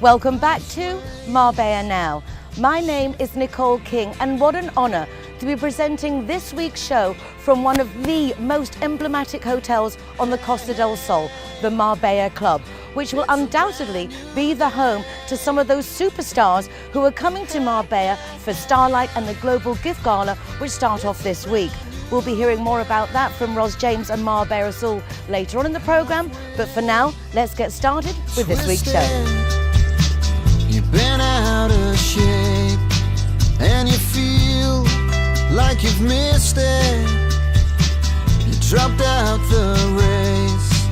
Welcome back to Marbella Now. My name is Nicole King, and what an honor to be presenting this week's show from one of the most emblematic hotels on the Costa del Sol, the Marbella Club, which will undoubtedly be the home to some of those superstars who are coming to Marbella for Starlight and the Global Gift Gala, which start off this week. We'll be hearing more about that from Ros James and Marbella Azul later on in the program, but for now, let's get started with this week's show. You've been out of shape and you feel like you've missed it. You dropped out the race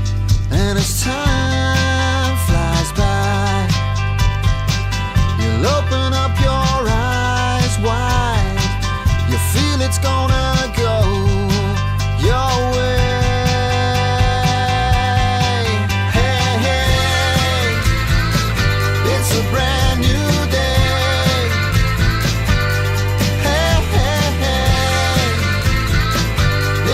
and as time flies by, you'll open up your eyes wide. You feel it's gonna go your way. Hey, hey, it's a brand new day. Hey, hey, hey,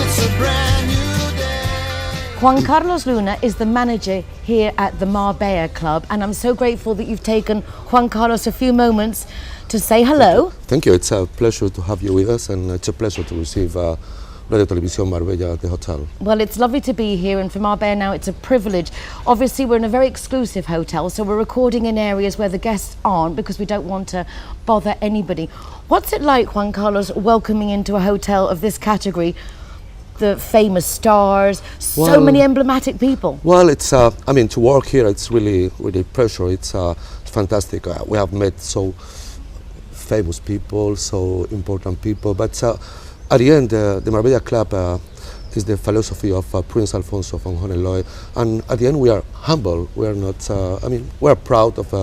it's a brand new day. Juan Carlos Luna is the manager here at the Marbella Club, and I'm so grateful that you've taken Juan Carlos a few moments to say hello. Thank you. It's a pleasure to have you with us, and it's a pleasure to receive Radio Televisión Marbella at the hotel. Well, it's lovely to be here, and for Marbella Now, it's a privilege. Obviously, we're in a very exclusive hotel, so we're recording in areas where the guests aren't because we don't want to bother anybody. What's it like, Juan Carlos, welcoming into a hotel of this category the famous stars, so many emblematic people? Well, it's I mean, to work here, it's really pleasure. It's fantastic. We have met so famous people, so important people, but at the end, the Marbella Club is the philosophy of Prince Alfonso von Hohenlohe, and at the end we are humble. We are not, I mean, we are proud of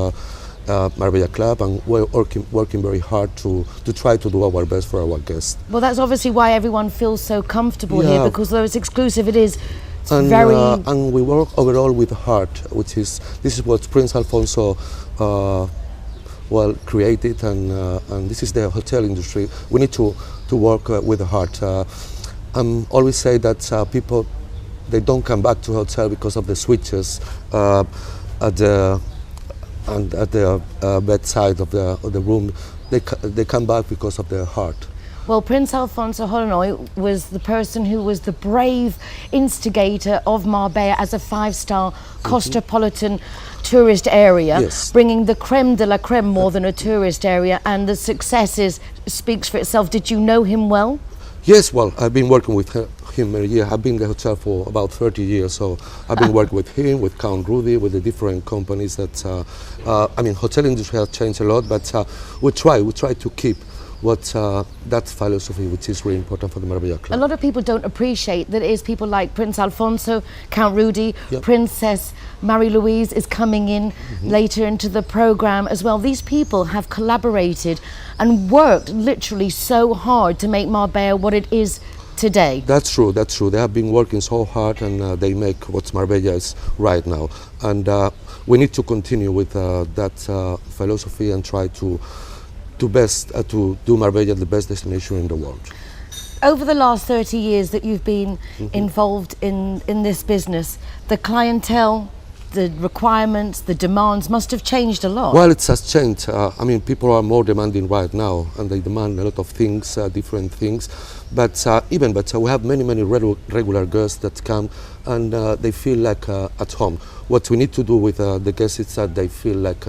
Marbella Club, and we're working very hard to try to do our best for our guests. Well, that's obviously why everyone feels so comfortable here, because though it's exclusive, it's and, very... and we work overall with heart, this is what Prince Alfonso created, and this is the hotel industry. We need to work with the heart. I always say that people, they don't come back to hotel because of the switches at the bedside of the room. They come back because of their heart. Well, Prince Alfonso Hohenlohe was the person who was the brave instigator of Marbella as a five-star cosmopolitan tourist area, bringing the creme de la creme more than a tourist area, and the success speaks for itself. Did you know him well? Yes, well, I've been working with him a year. I've been in the hotel for about 30 years, so I've been working with him, with Count Rudy, with the different companies that, I mean, hotel industry has changed a lot, but we try to keep what that philosophy, which is really important for the Marbella Club. A lot of people don't appreciate that it is people like Prince Alfonso, Count Rudy, Princess Marie-Louise is coming in later into the program as well. These people have collaborated and worked literally so hard to make Marbella what it is today. That's true. They have been working so hard, and they make what Marbella is right now. And we need to continue with that philosophy and try to do Marbella the best destination in the world. Over the last 30 years that you've been involved in this business, the clientele, the requirements, the demands must have changed a lot. Well, it has changed. I mean, people are more demanding right now, and they demand a lot of things, different things. But we have many regular guests that come, and they feel like at home. What we need to do with the guests is that they feel like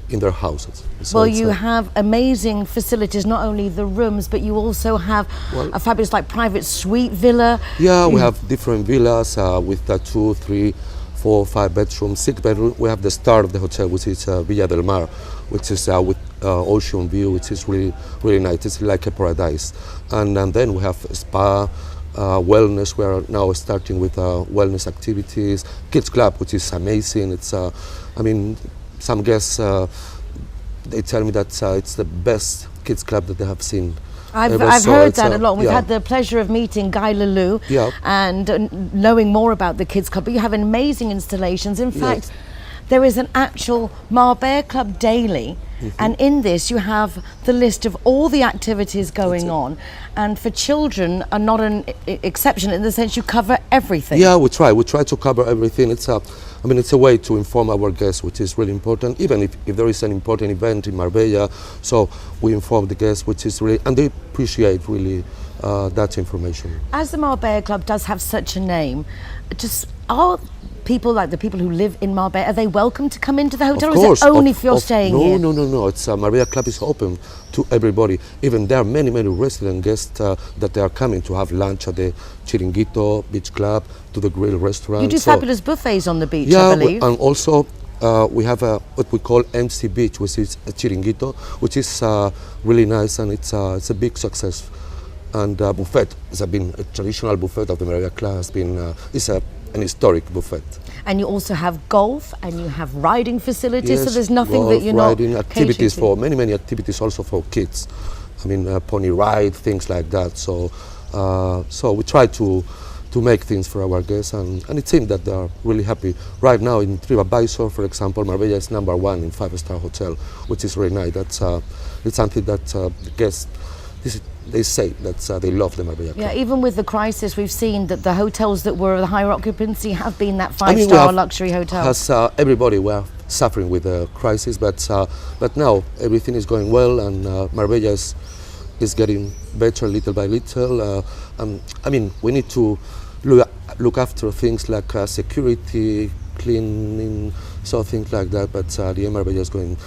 in their houses. So well, you have amazing facilities, not only the rooms, but you also have a fabulous private suite villa. Yeah, we have different villas with 2, 3, 4, 5 bedrooms, 6 bedrooms. We have the star of the hotel, which is Villa del Mar, which is with ocean view, which is really nice. It's like a paradise. And then we have spa, wellness. We are now starting with wellness activities, kids club, which is amazing. It's, I mean, some guests, they tell me that it's the best kids club that they have seen. I've heard that a lot. We've had the pleasure of meeting Guy Leloup and knowing more about the kids club, but you have amazing installations. In fact, there is an actual Marbella Club daily, and in this you have the list of all the activities going on, and for children are not an exception in the sense you cover everything. Yeah, we try to cover everything. It's I mean, it's a way to inform our guests, which is really important, even if there is an important event in Marbella. So we inform the guests, which is really, and they appreciate really that information. As the Marbella Club does have such a name, just are people like the people who live in Marbella, are they welcome to come into the hotel, or is it only if you're staying here? No. It's Marbella Club is open to everybody. Even there are many resident guests that they are coming to have lunch at the Chiringuito Beach Club, to the grill restaurant. You do fabulous buffets on the beach, yeah, I believe. And also we have what we call MC Beach, which is a Chiringuito, which is really nice, and it's a big success. And buffet has been a traditional buffet of the Marbella Club. Has been it's an historic buffet. And you also have golf, and you have riding facilities, yes, so there's nothing golf, that you're not riding activities catering for many activities also for kids. I mean, pony ride, things like that. So so we try to make things for our guests, and it seems that they are really happy. Right now in TripAdvisor, for example, Marbella is #1 in 5-star hotel, which is really nice. That's it's something that the guests, they say that they love the Marbella Club. Yeah, even with the crisis, we've seen that the hotels that were the higher occupancy have been that 5-star luxury hotel. As everybody, we are suffering with the crisis, but now everything is going well, and Marbella is getting better little by little. I mean, we need to look after things like security, cleaning, so things like that. But the Marbella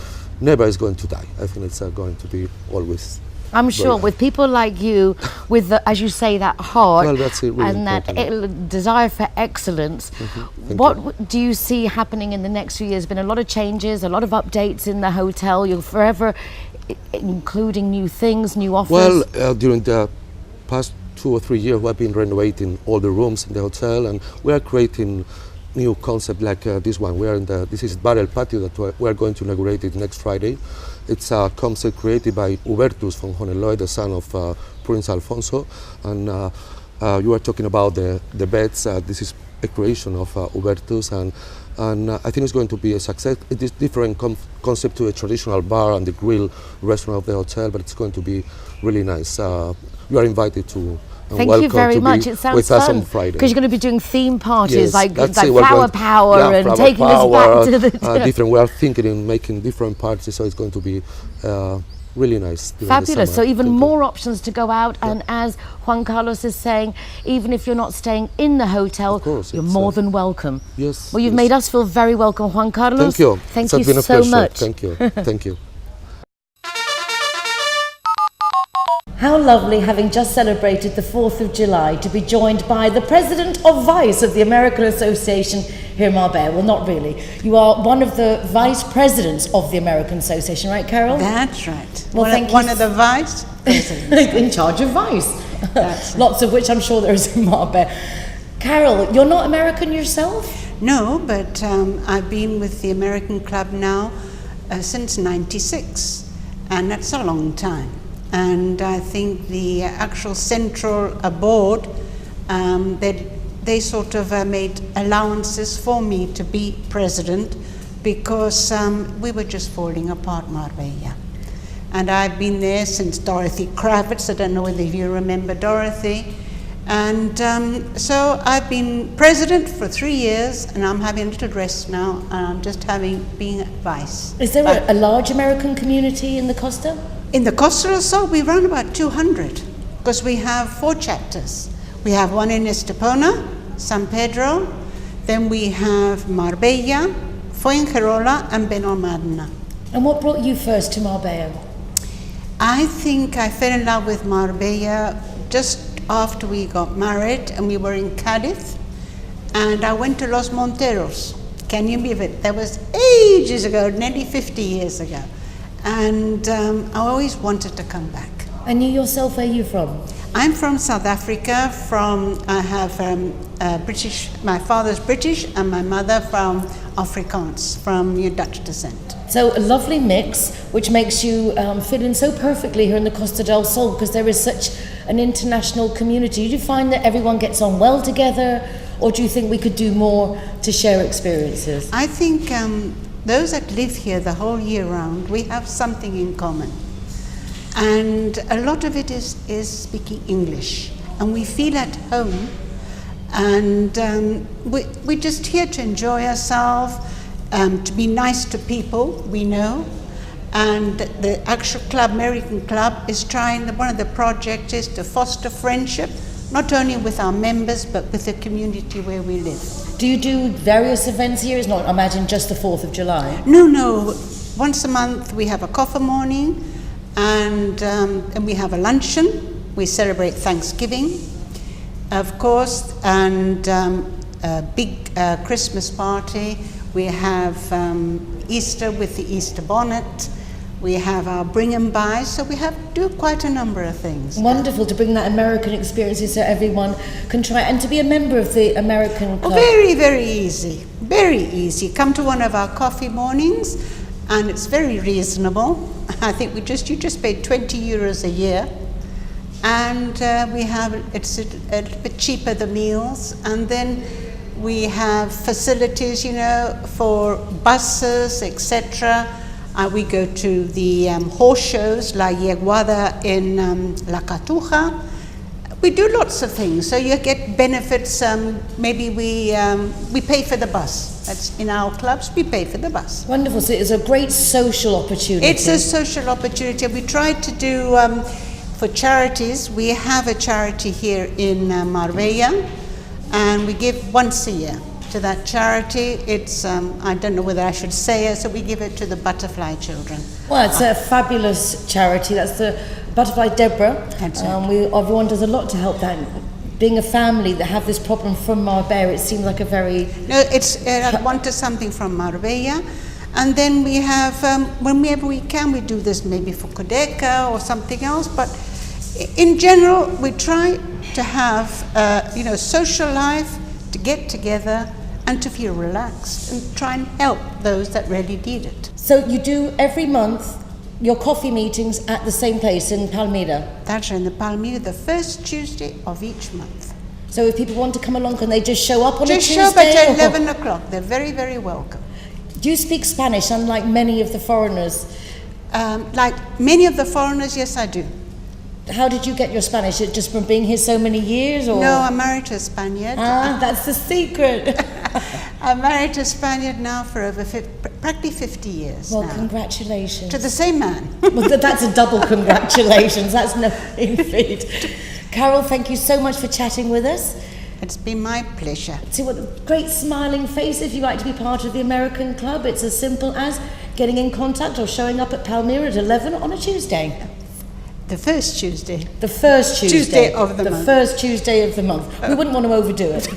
never is going to die. I think it's going to be always. I'm sure with people like you, with the, as you say, that heart well, that's really and that desire for excellence, what do you see happening in the next few years? Been a lot of changes, a lot of updates in the hotel. You're forever including new things, new offers. Well, during the past 2 or 3 years, we have been renovating all the rooms in the hotel, and we are creating new concept like this one. We are in this is Barrel Patio that we are going to inaugurate it next Friday. It's a concept created by Hubertus von Hohenlohe, the son of Prince Alfonso, and you were talking about the beds. This is a creation of Hubertus, and I think it's going to be a success. It is different concept to a traditional bar and the grill restaurant of the hotel, but it's going to be really nice. You are invited to. Thank you very much. It sounds fun because you're going to be doing theme parties, yes, like flower power, and flower taking us back to the different. We are thinking in making different parties, so it's going to be really nice. Fabulous. So even more options to go out, and as Juan Carlos is saying, even if you're not staying in the hotel, you're more than welcome. Yes. Well, you've made us feel very welcome, Juan Carlos. Thank you. Thank you so much. Thank you. Thank you. How lovely, having just celebrated the 4th of July, to be joined by the President of Vice of the American Association here in Marbella. Well, not really. You are one of the Vice Presidents of the American Association, right, Carol? That's right. Well, one of the Vice Presidents. In charge of Vice. Lots of which I'm sure there is in Marbella. Carol, you're not American yourself? No, but I've been with the American Club now since '96, and that's a long time. And I think the actual central board, they sort of made allowances for me to be president because we were just falling apart, Marbella. And I've been there since Dorothy Kravitz. I don't know whether you remember Dorothy. And so I've been president for 3 years, and I'm having a little rest now, and I'm just being vice. Is there a large American community in the Costa? In the Costa del Sol, we run about 200, because we have 4 chapters. We have one in Estepona, San Pedro, then we have Marbella, Fuengirola, and Benalmádena. And what brought you first to Marbella? I think I fell in love with Marbella just after we got married, and we were in Cádiz, and I went to Los Monteros. Can you believe it? That was ages ago, nearly 50 years ago. And I always wanted to come back. And you yourself, where are you from? I'm from South Africa. I have British, my father's British and my mother from Afrikaans, from Dutch descent. So a lovely mix, which makes you fit in so perfectly here in the Costa del Sol, because there is such an international community. Do you find that everyone gets on well together, or do you think we could do more to share experiences? I think those that live here the whole year round, we have something in common. And a lot of it is speaking English. And we feel at home. And we're just here to enjoy ourselves, to be nice to people we know. And the actual club, American Club, is trying, one of the projects is to foster friendship, not only with our members, but with the community where we live. Do you do various events here? It's not, I imagine, just the 4th of July? No. Once a month we have a coffee morning, and we have a luncheon. We celebrate Thanksgiving, of course, and a big Christmas party. We have Easter with the Easter bonnet. We have our bring and buy, so we do quite a number of things. Wonderful to bring that American experience so everyone can try, and to be a member of the American Club. Very, very easy. Very easy. Come to one of our coffee mornings, and it's very reasonable. I think you just pay 20 euros a year, and it's a little bit cheaper, the meals, and then we have facilities, for buses, etc. We go to the horse shows, La Yeguada in La Cartuja. We do lots of things, so you get benefits. Maybe we pay for the bus. That's in our clubs, we pay for the bus. Wonderful, so it's a great social opportunity. It's a social opportunity. We try to do, for charities, we have a charity here in Marbella, and we give once a year to that charity. It's, I don't know whether I should say it, so we give it to the butterfly children. Well, it's a fabulous charity. That's the Butterfly Deborah. That's it. Everyone does a lot to help that. Being a family that have this problem from Marbella, it seems like a very... No, it's, I wanted something from Marbella. And then we have, whenever we can, we do this maybe for Codeca or something else. But in general, we try to have, social life, to get together and to feel relaxed and try and help those that really need it. So you do every month your coffee meetings at the same place in Palmira? That's in the Palmira, the first Tuesday of each month. So if people want to come along, can they just show up on a Tuesday? Just show up at 11 o'clock. They're very, very welcome. Do you speak Spanish, unlike many of the foreigners? Like many of the foreigners, yes, I do. How did you get your Spanish? Is it just from being here so many years? Or? No, I'm married to a Spaniard. That's the secret. I'm married to a Spaniard now for over practically 50 years Well, now. Congratulations. To the same man. Well, that's a double congratulations. That's no mean feat. Carol, thank you so much for chatting with us. It's been my pleasure. See what a great smiling face if you'd like to be part of the American Club. It's as simple as getting in contact or showing up at Palmira at 11 on a Tuesday. The first Tuesday. The first Tuesday. Tuesday of the month. The first Tuesday of the month. We wouldn't want to overdo it.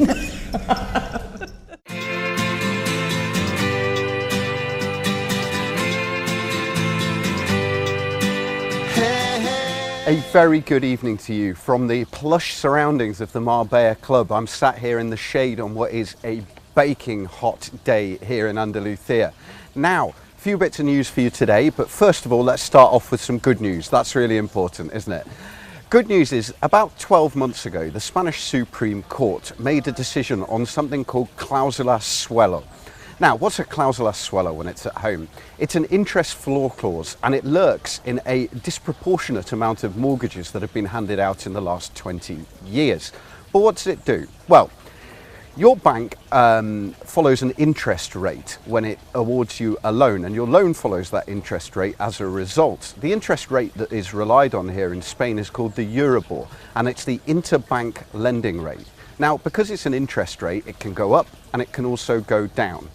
A very good evening to you from the plush surroundings of the Marbella Club. I'm sat here in the shade on what is a baking hot day here in Andalusia. Now, a few bits of news for you today, but first of all, let's start off with some good news. That's really important, isn't it? Good news is, about 12 months ago, the Spanish Supreme Court made a decision on something called clausula suelo. Now, what's a clausula suelo when it's at home? It's an interest floor clause, and it lurks in a disproportionate amount of mortgages that have been handed out in the last 20 years. But what does it do? Well, your bank follows an interest rate when it awards you a loan, and your loan follows that interest rate as a result. The interest rate that is relied on here in Spain is called the Euribor, and it's the interbank lending rate. Now, because it's an interest rate, it can go up and it can also go down.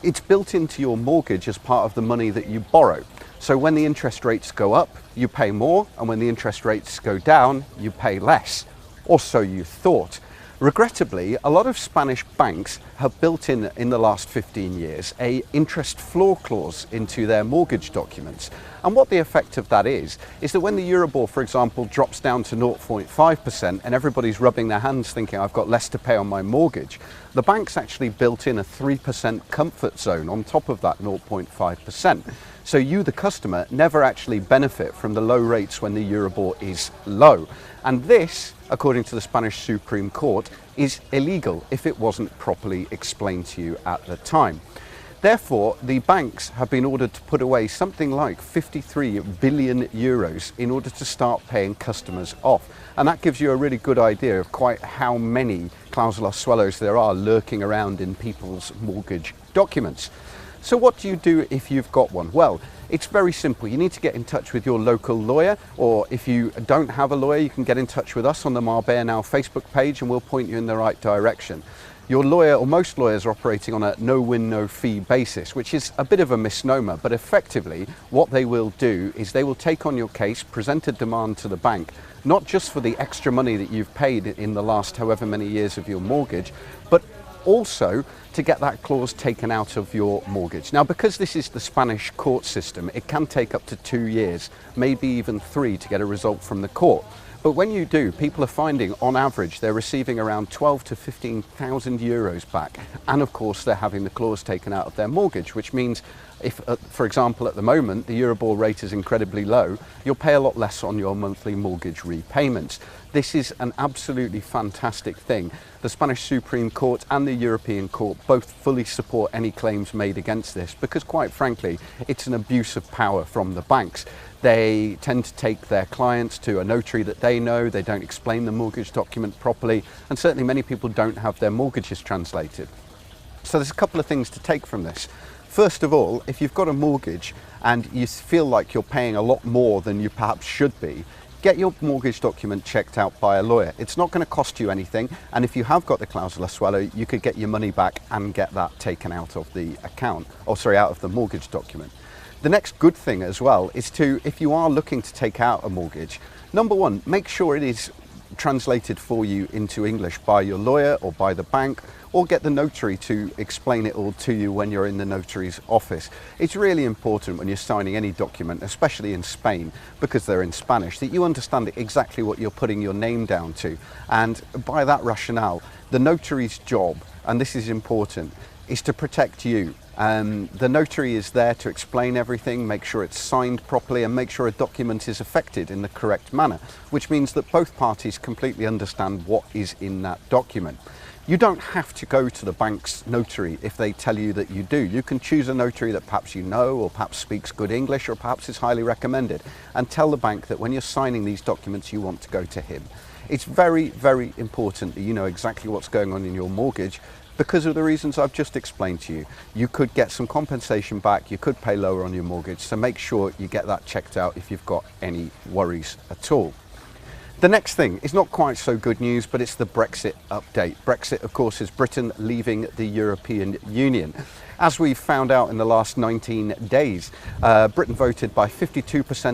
It's built into your mortgage as part of the money that you borrow. So when the interest rates go up, you pay more, and when the interest rates go down, you pay less. Or so you thought. Regrettably, a lot of Spanish banks have built in the last 15 years a interest floor clause into their mortgage documents. And what the effect of that is that when the Euribor, for example, drops down to 0.5% and everybody's rubbing their hands thinking I've got less to pay on my mortgage, the bank's actually built in a 3% comfort zone on top of that 0.5%. So you, the customer, never actually benefit from the low rates when the Euribor is low. And this, according to the Spanish Supreme Court, is illegal if it wasn't properly explained to you at the time. Therefore, the banks have been ordered to put away something like 53 billion euros in order to start paying customers off. And that gives you a really good idea of quite how many clausulas suellos there are lurking around in people's mortgage documents. So what do you do if you've got one? Well, it's very simple. You need to get in touch with your local lawyer, or if you don't have a lawyer, you can get in touch with us on the MarbellaNOW Facebook page and we'll point you in the right direction. Your lawyer, or most lawyers, are operating on a no-win, no-fee basis, which is a bit of a misnomer, but effectively what they will do is they will take on your case, present a demand to the bank, not just for the extra money that you've paid in the last however many years of your mortgage, but also to get that clause taken out of your mortgage. Now, because this is the Spanish court system, it can take up to 2 years, maybe even 3, to get a result from the court. But when you do, people are finding, on average, they're receiving around 12 to 15,000 euros back. And of course, they're having the clause taken out of their mortgage, which means if, for example, at the moment, the Euribor rate is incredibly low, you'll pay a lot less on your monthly mortgage repayments. This is an absolutely fantastic thing. The Spanish Supreme Court and the European Court both fully support any claims made against this because, quite frankly, it's an abuse of power from the banks. They tend to take their clients to a notary that they know, they don't explain the mortgage document properly, and certainly many people don't have their mortgages translated. So there's a couple of things to take from this. First of all, if you've got a mortgage and you feel like you're paying a lot more than you perhaps should be, get your mortgage document checked out by a lawyer. It's not going to cost you anything, and if you have got the clausula suello, you could get your money back and get that taken out of the account, or sorry, out of the mortgage document. The next good thing as well is to, if you are looking to take out a mortgage, number one, make sure it is translated for you into English by your lawyer or by the bank, or get the notary to explain it all to you when you're in the notary's office. It's really important when you're signing any document, especially in Spain, because they're in Spanish, that you understand exactly what you're putting your name down to. And by that rationale, the notary's job, and this is important, is to protect you. The notary is there to explain everything, make sure it's signed properly, and make sure a document is effected in the correct manner, which means that both parties completely understand what is in that document. You don't have to go to the bank's notary if they tell you that you do. You can choose a notary that perhaps you know, or perhaps speaks good English, or perhaps is highly recommended, and tell the bank that when you're signing these documents you want to go to him. It's very, very important that you know exactly what's going on in your mortgage, because of the reasons I've just explained to you. You could get some compensation back, you could pay lower on your mortgage, so make sure you get that checked out if you've got any worries at all. The next thing is not quite so good news, but it's the Brexit update. Brexit, of course, is Britain leaving the European Union. As we've found out in the last 19 days, Britain voted by 52%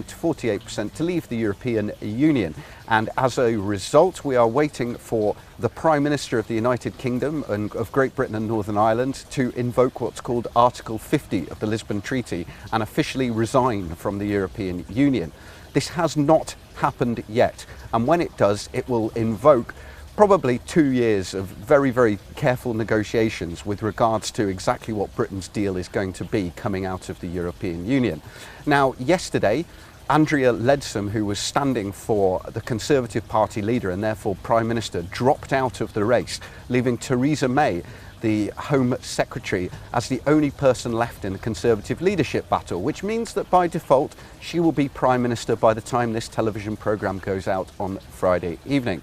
to 48% to leave the European Union. And as a result, we are waiting for the Prime Minister of the United Kingdom and of Great Britain and Northern Ireland to invoke what's called Article 50 of the Lisbon Treaty and officially resign from the European Union. This has not happened yet, and when it does, it will invoke probably 2 years of very, very careful negotiations with regards to exactly what Britain's deal is going to be coming out of the European Union. Now, yesterday, Andrea Leadsom, who was standing for the Conservative Party leader and therefore Prime Minister, dropped out of the race, leaving Theresa May, the Home Secretary, as the only person left in the Conservative leadership battle, which means that by default she will be Prime Minister by the time this television programme goes out on Friday evening.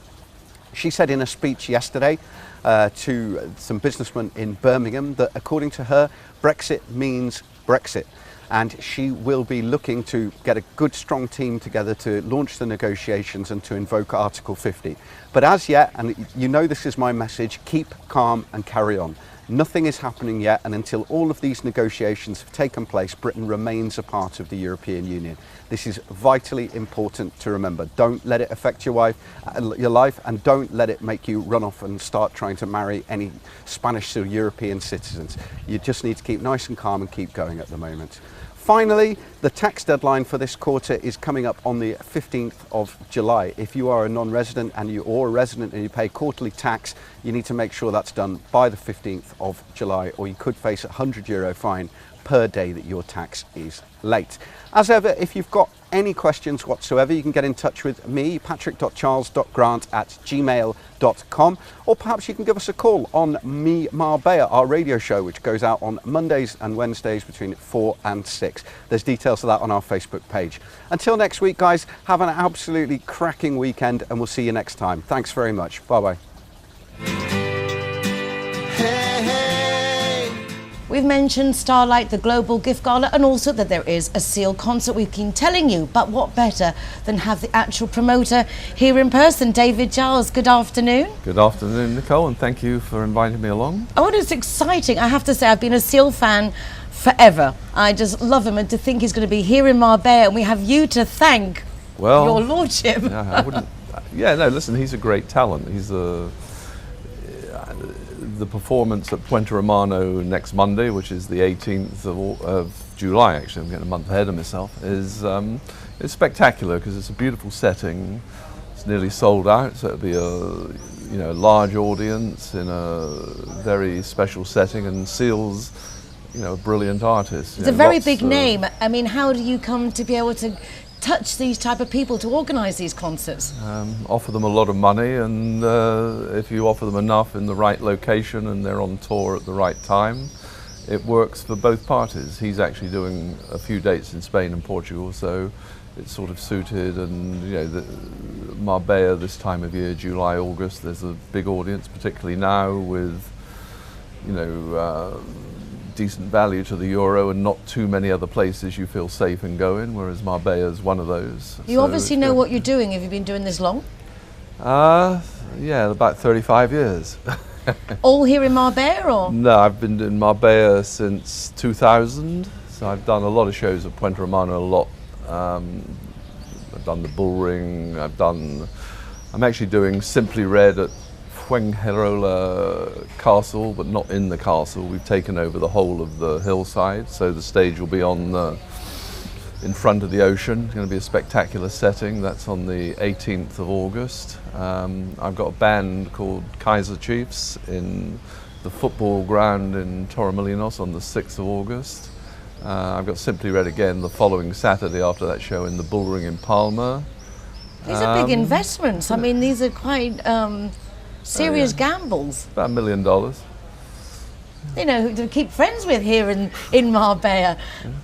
She said in a speech yesterday to some businessmen in Birmingham that, according to her, Brexit means Brexit. And she will be looking to get a good, strong team together to launch the negotiations and to invoke Article 50. But as yet, and you know this is my message, keep calm and carry on. Nothing is happening yet, and until all of these negotiations have taken place, Britain remains a part of the European Union. This is vitally important to remember. Don't let it affect your life, and don't let it make you run off and start trying to marry any Spanish or European citizens. You just need to keep nice and calm and keep going at the moment. Finally, the tax deadline for this quarter is coming up on the 15th of July. If you are a non-resident or a resident and you pay quarterly tax, you need to make sure that's done by the 15th of July, or you could face a €100 fine per day that your tax is late. As ever, if you've got any questions whatsoever, you can get in touch with me, patrick.charles.grant@gmail.com, or perhaps you can give us a call on Me Marbella, our radio show, which goes out on Mondays and Wednesdays between 4 and 6. There's details of that on our Facebook page. Until next week, guys, have an absolutely cracking weekend, and we'll see you next time. Thanks very much. Bye-bye. We've mentioned Starlight, the Global Gift Gala, and also that there is a Seal concert we've been telling you, but what better than have the actual promoter here in person, David Giles. Good afternoon. Good afternoon, Nicole, and thank you for inviting me along. Oh, it's exciting. I have to say, I've been a Seal fan forever. I just love him, and to think he's going to be here in Marbella, and we have you to thank, Well, your lordship. Yeah, I wouldn't. Yeah, no, listen, he's a great talent. He's the performance at Puente Romano next Monday, which is the 18th of July, actually, I'm getting a month ahead of myself, is it's spectacular because it's a beautiful setting. It's nearly sold out, so it'll be a large audience in a very special setting, and Seal's a brilliant artist. It's a very big name. I mean, how do you come to be able to touch these type of people to organise these concerts? Offer them a lot of money, and if you offer them enough in the right location and they're on tour at the right time, it works for both parties. He's actually doing a few dates in Spain and Portugal, so it's sort of suited. And Marbella this time of year, July, August, there's a big audience, particularly now with decent value to the euro and not too many other places you feel safe in going, whereas Marbella is one of those. You obviously know what you're doing. Have you been doing this long? Yeah, about 35 years. All here in Marbella, or? No, I've been in Marbella since 2000, so I've done a lot of shows at Puente Romano, a lot. I've done the Bull Ring, I'm actually doing Simply Red at Fuengirola Castle, but not in the castle. We've taken over the whole of the hillside, so the stage will be in front of the ocean. It's going to be a spectacular setting. That's on the 18th of August. I've got a band called Kaiser Chiefs in the football ground in Torremolinos on the 6th of August. I've got Simply Red again the following Saturday after that show in the Bull Ring in Palma. These are big investments. I mean, these are quite serious gambles. About $1 million. To keep friends with here in Marbella.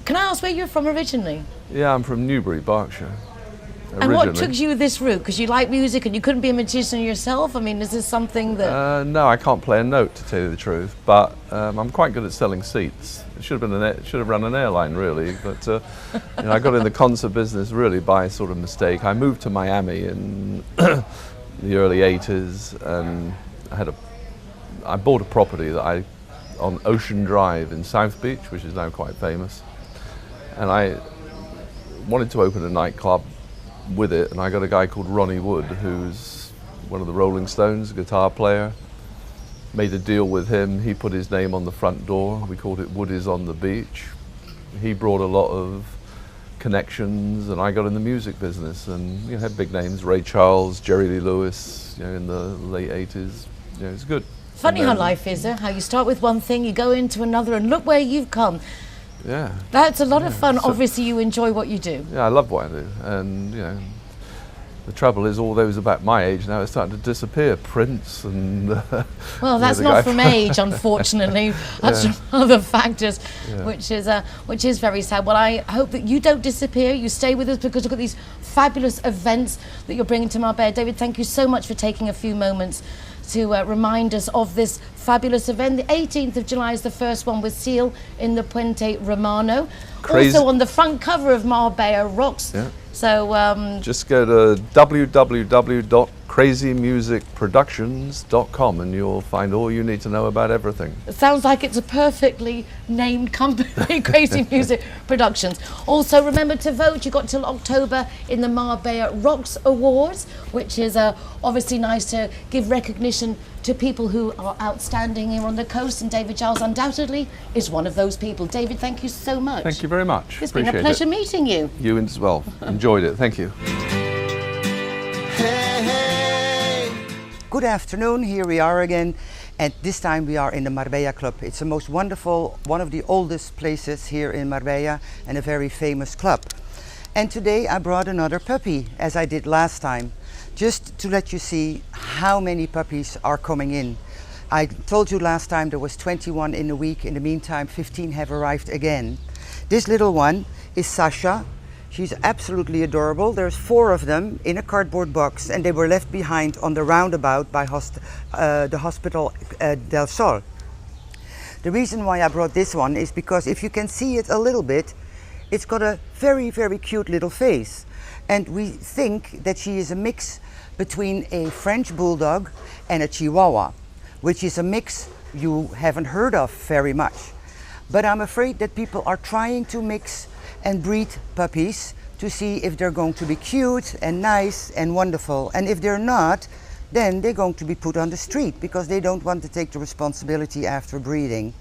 Can I ask where you're from originally? Yeah, I'm from Newbury, Berkshire. And what took you this route? Because you like music and you couldn't be a magician yourself? I mean, is this something that... No, I can't play a note, to tell you the truth, but I'm quite good at selling seats. It should have run an airline, really, but I got in the concert business really by sort of mistake. I moved to Miami in the early 80s, and I bought a property on Ocean Drive in South Beach, which is now quite famous, and I wanted to open a nightclub with it, and I got a guy called Ronnie Wood, who's one of the Rolling Stones, a guitar player. Made a deal with him. He put his name on the front door. We called it Woody's on the Beach. He brought a lot of connections, and I got in the music business, and had big names, Ray Charles, Jerry Lee Lewis, in the late 80s. It's good. Funny how life is, how you start with one thing, you go into another, and look where you've come. Yeah. That's a lot of fun. So, obviously you enjoy what you do. Yeah, I love what I do, and the trouble is all those about my age now are starting to disappear. Prince and well, that's not from age, unfortunately. That's from other factors, which is very sad. Well, I hope that you don't disappear. You stay with us, because look at these fabulous events that you're bringing to Marbella. David, thank you so much for taking a few moments to remind us of this fabulous event. The 18th of July is the first one with Seal in the Puente Romano. Crazy. Also on the front cover of Marbella Rocks. Yeah. So just go to www.crazymusicproductions.com and you'll find all you need to know about everything. It sounds like it's a perfectly named company, Crazy Music Productions. Also, remember to vote. You've got till October in the Marbella Rocks Awards, which is obviously nice to give recognition to people who are outstanding here on the coast, and David Giles undoubtedly is one of those people. David, thank you so much. Thank you very much. It's been a pleasure meeting you. You as well. Enjoyed it. Thank you. Hey, hey. Good afternoon, here we are again And this time we are in the Marbella Club. It's the most wonderful, one of the oldest places here in Marbella and a very famous club. And today I brought another puppy, as I did last time, just to let you see how many puppies are coming in. I told you last time there was 21 in a week. In the meantime, 15 have arrived again. This little one is Sasha. She's absolutely adorable. There's 4 of them in a cardboard box, and they were left behind on the roundabout by the Hospital del Sol. The reason why I brought this one is because if you can see it a little bit, it's got a very, very cute little face. And we think that she is a mix between a French Bulldog and a Chihuahua, which is a mix you haven't heard of very much. But I'm afraid that people are trying to mix and breed puppies to see if they're going to be cute and nice and wonderful. And if they're not, then they're going to be put on the street because they don't want to take the responsibility after breeding.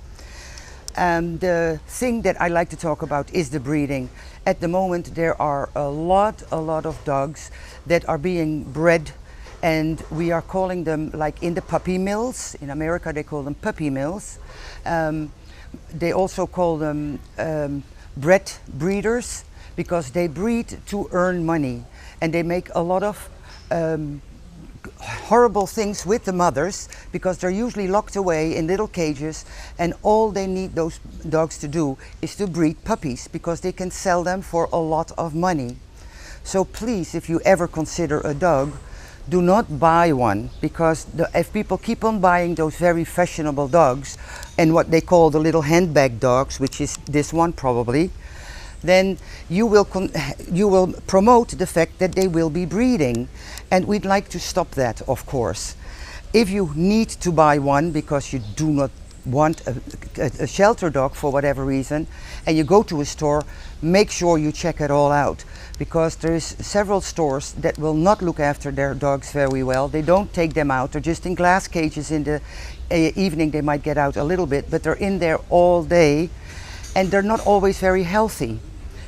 The thing that I like to talk about is the breeding. At the moment there are a lot of dogs that are being bred, and we are calling them, like in the puppy mills. In America they call them puppy mills. They also call them bred breeders because they breed to earn money, and they make a lot of horrible things with the mothers because they're usually locked away in little cages, and all they need those dogs to do is to breed puppies because they can sell them for a lot of money. So please, if you ever consider a dog, do not buy one, because if people keep on buying those very fashionable dogs and what they call the little handbag dogs, which is this one probably, then you will promote the fact that they will be breeding, and we'd like to stop that, of course. If you need to buy one because you do not want a shelter dog for whatever reason, and you go to a store, make sure you check it all out, because there's several stores that will not look after their dogs very well. They don't take them out. They're just in glass cages. In the evening they might get out a little bit, but they're in there all day, and they're not always very healthy,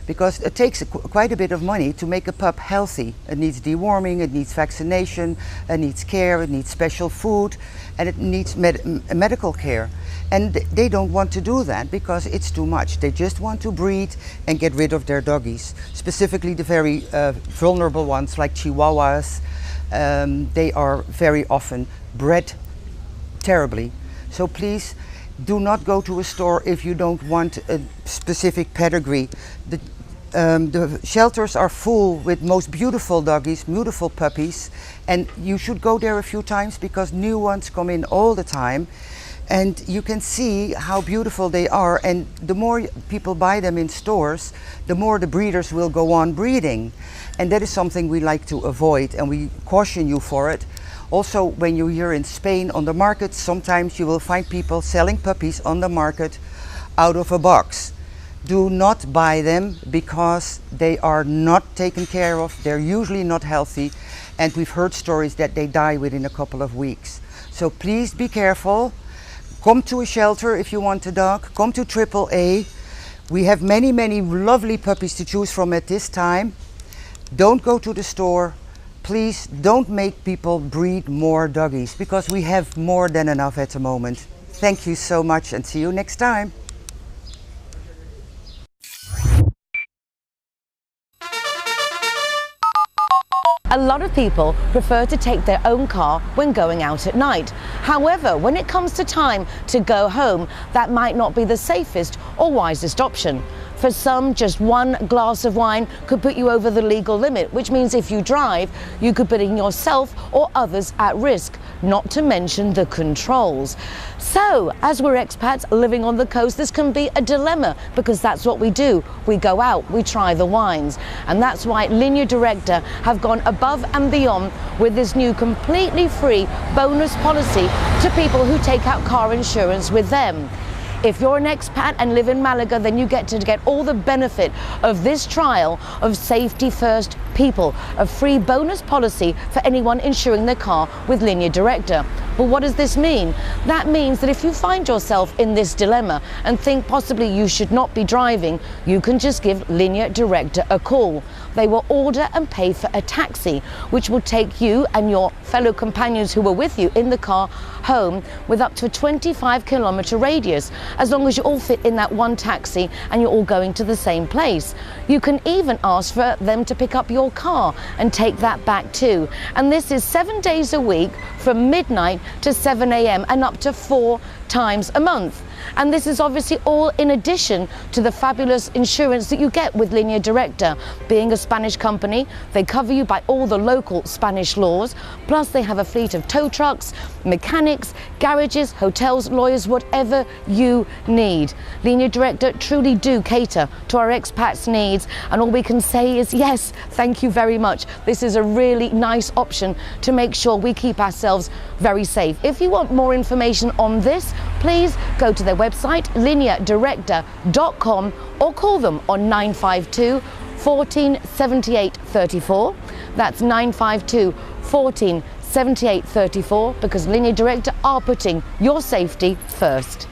because it takes quite a bit of money to make a pup healthy. It needs deworming, it needs vaccination, it needs care, it needs special food, and it needs medical care. And they don't want to do that because it's too much. They just want to breed and get rid of their doggies, specifically the very vulnerable ones like Chihuahuas. They are very often bred terribly. So please, do not go to a store if you don't want a specific pedigree. The shelters are full with most beautiful doggies, beautiful puppies, and you should go there a few times because new ones come in all the time, and you can see how beautiful they are. And the more people buy them in stores, the more the breeders will go on breeding, and that is something we like to avoid, and we caution you for it. Also, when you're here in Spain on the market, sometimes you will find people selling puppies on the market out of a box. Do not buy them because they are not taken care of. They're usually not healthy, and we've heard stories that they die within a couple of weeks. So please be careful. Come to a shelter if you want a dog. Come to AAA. We have many lovely puppies to choose from at this time. Don't go to the store. Please don't make people breed more doggies because we have more than enough at the moment. Thank you so much, and see you next time. A lot of people prefer to take their own car when going out at night. However, when it comes to time to go home, that might not be the safest or wisest option. For some, just one glass of wine could put you over the legal limit, which means if you drive, you could put in yourself or others at risk, not to mention the controls. So, as we're expats living on the coast, this can be a dilemma because that's what we do. We go out, we try the wines. And that's why Linea Directa have gone above and beyond with this new completely free bonus policy to people who take out car insurance with them. If you're an expat and live in Malaga, then you get all the benefit of this trial of Safety First people a free bonus policy for anyone insuring their car with Linea Directa. But what does this mean? That means that if you find yourself in this dilemma and think possibly you should not be driving, you can just give Linea Directa a call. They will order and pay for a taxi, which will take you and your fellow companions who were with you in the car home with up to a 25-kilometre radius, as long as you all fit in that one taxi and you're all going to the same place. You can even ask for them to pick up your car and take that back too. And this is 7 days a week from midnight to 7 a.m. and up to 4 times a month. And this is obviously all in addition to the fabulous insurance that you get with Linea Directa. Being a Spanish company, they cover you by all the local Spanish laws, plus they have a fleet of tow trucks, mechanics, garages, hotels, lawyers, whatever you need. Linea Directa truly do cater to our expats' needs, and all we can say is yes, thank you very much. This is a really nice option to make sure we keep ourselves very safe. If you want more information on this, please go to their website lineadirecta.com or call them on 952 14 78 34. That's 952 14 78 34, because Linea Directa are putting your safety first.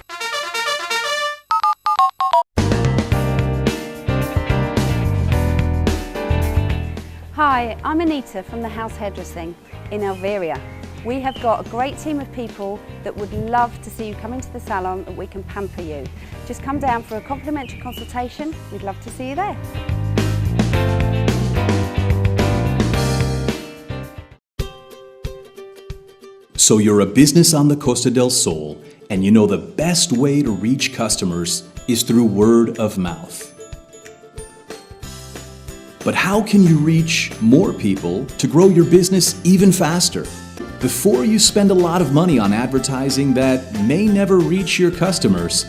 Hi, I'm Anita from the House Hairdressing in Alveria. We have got a great team of people that would love to see you come into the salon and we can pamper you. Just come down for a complimentary consultation. We'd love to see you there. So you're a business on the Costa del Sol, and you know the best way to reach customers is through word of mouth. But how can you reach more people to grow your business even faster? Before you spend a lot of money on advertising that may never reach your customers,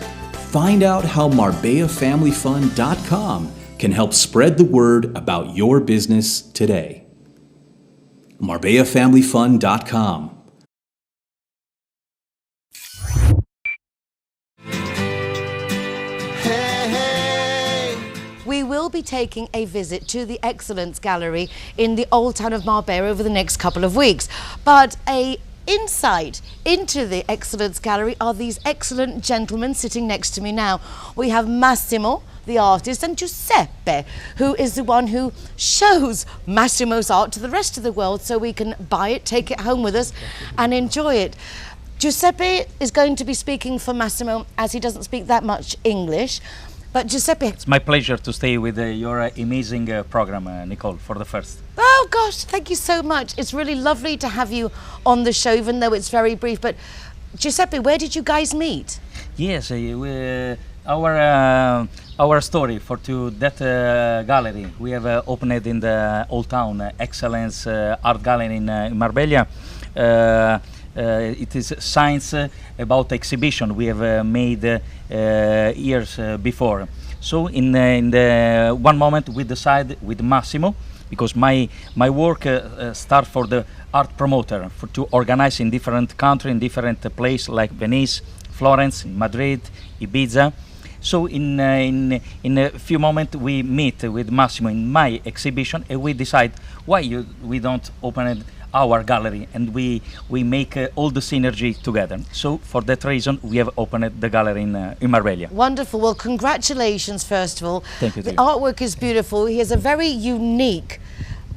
find out how MarbellaFamilyFun.com can help spread the word about your business today. MarbellaFamilyFun.com. We will be taking a visit to the Excellence Gallery in the old town of Marbella over the next couple of weeks. But a insight into the Excellence Gallery are these excellent gentlemen sitting next to me now. We have Massimo, the artist, and Giuseppe, who is the one who shows Massimo's art to the rest of the world so we can buy it, take it home with us and enjoy it. Giuseppe is going to be speaking for Massimo, as he doesn't speak that much English. But Giuseppe... It's my pleasure to stay with your amazing program, Nicole, for the first. Oh gosh, thank you so much. It's really lovely to have you on the show, even though it's very brief. But Giuseppe, where did you guys meet? Yes, our story for that gallery we have opened in the old town Excellence Art Gallery in Marbella. It is science about exhibition we have made years before. So in the one moment we decide with Massimo, because my work start for the art promoter to organize in different country, in different places like Venice, Florence, Madrid, Ibiza. So in a few moments we meet with Massimo in my exhibition and we decide why we don't open it our gallery, and we make all the synergy together. So for that reason we have opened the gallery in Marbella. Wonderful. Well, congratulations first of all. Thank you. The artwork is beautiful. He has a very unique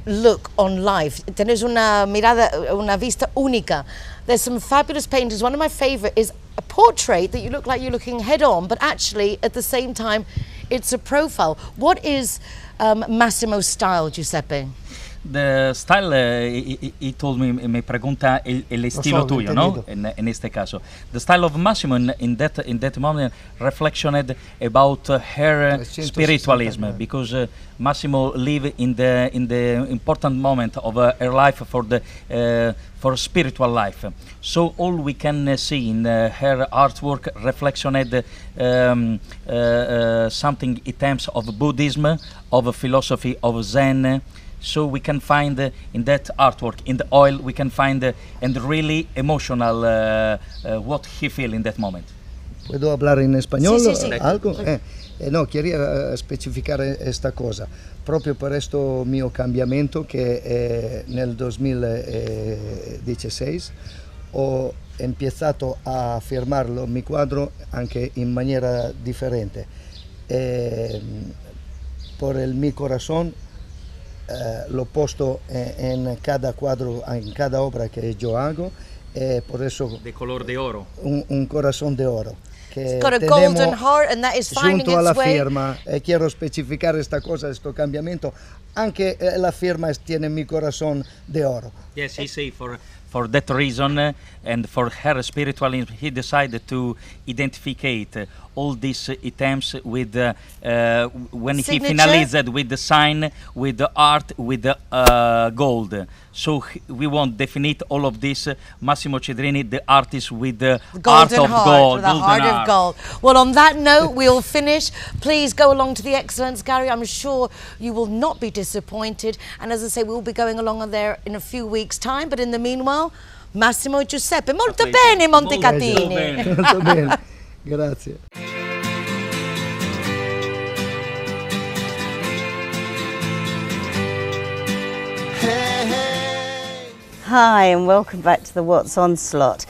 look on life. Tienes una mirada, una vista única. There's some fabulous paintings. One of my favorite is a portrait that you look like you're looking head on, but actually at the same time it's a profile. What is Massimo's style, Giuseppe? The style, he told me pregunta el estilo tuyo, ¿no? En este caso, the style of Massimo in that moment reflected about her spiritualism, because Massimo live in the important moment of her life for spiritual life. So all we can see in her artwork reflected something in terms of Buddhism, of philosophy, of Zen. So we can find in that artwork, in the oil, we can find and really emotional what he feel in that moment. ¿Puedo hablar en español? Sí, sí, sí. ¿Algo? No, quería specificare questa cosa, proprio per questo mio cambiamento che nel 2016 ho iniziato a firmarlo mi quadro anche in maniera differente. Por el mi corazón lo posto en cada cuadro, en cada obra que yo hago, por eso De color de oro. un corazón de oro. It's got a golden heart and that is finding Junto alla its way. firma, quiero specificare questa cosa, questo cambiamento, anche la firma tiene mi corazón de oro. Yes, he say for that reason and for her spiritual, he decided to identificate all these items with when Signature? he finalized with the sign, with the art, with the gold. So we want definite all of this. Massimo Cedrini, the artist with the art Golden of heart, gold. with the golden heart of art. gold. Well, on that note, we'll finish. Please go along to the Excellence Gallery. I'm sure you will not be disappointed. And as I say, we'll be going along there in a few weeks' time. But in the meanwhile, Massimo e Giuseppe, molto bene, Montecatini. Molto bene, grazie. Hi and welcome back to the What's On slot.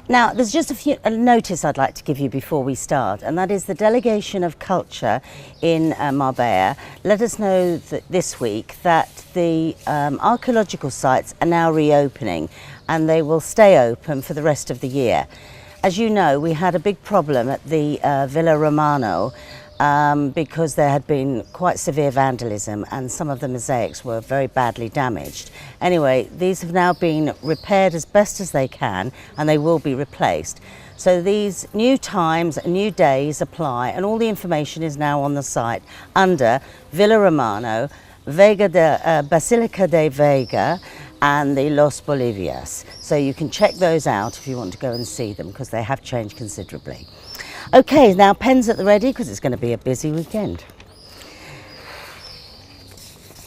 Now there's just a notice I'd like to give you before we start, and that is the Delegation of Culture in Marbella let us know that this week that the archaeological sites are now reopening and they will stay open for the rest of the year. As you know, we had a big problem at the Villa Romano because there had been quite severe vandalism and some of the mosaics were very badly damaged. Anyway, these have now been repaired as best as they can and they will be replaced. So these new times and new days apply, and all the information is now on the site under Villa Romano, Basilica de Vega and the Los Bolivias. So you can check those out if you want to go and see them, because they have changed considerably. Okay, now pens at the ready because it's going to be a busy weekend.